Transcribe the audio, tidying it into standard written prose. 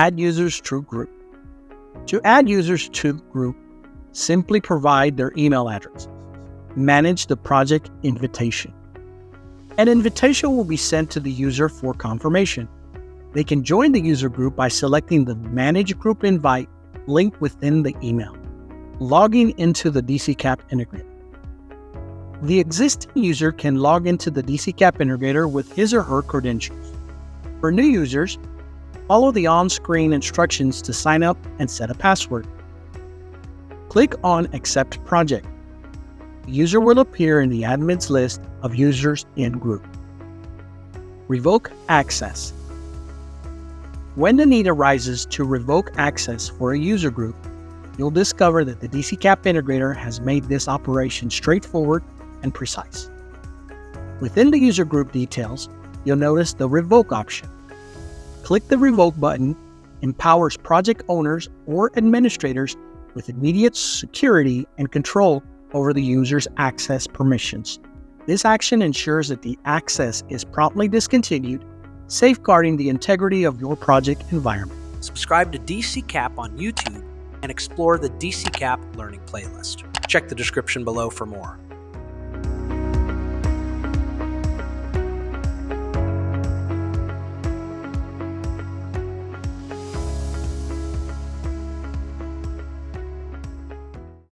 Add users to group. To add users to group, simply provide their email address. Manage the project invitation. An invitation will be sent to the user for confirmation. They can join the user group by selecting the Manage Group Invite link within the email, logging into the DCKAP Integrator. The existing user can log into the DCKAP Integrator with his or her credentials. For new users, follow the on-screen instructions to sign up and set a password. Click on Accept Project. The user will appear in the admin's list of users in group. Revoke access. When the need arises to revoke access for a user group, you'll discover that the DCKAP Integrator has made this operation straightforward and precise. Within the user group details, you'll notice the Revoke option. Click the Revoke button empowers project owners or administrators with immediate security and control over the user's access permissions. This action ensures that the access is promptly discontinued, safeguarding the integrity of your project environment. Subscribe to DCKAP on YouTube and explore the DCKAP Learning playlist. Check the description below for more.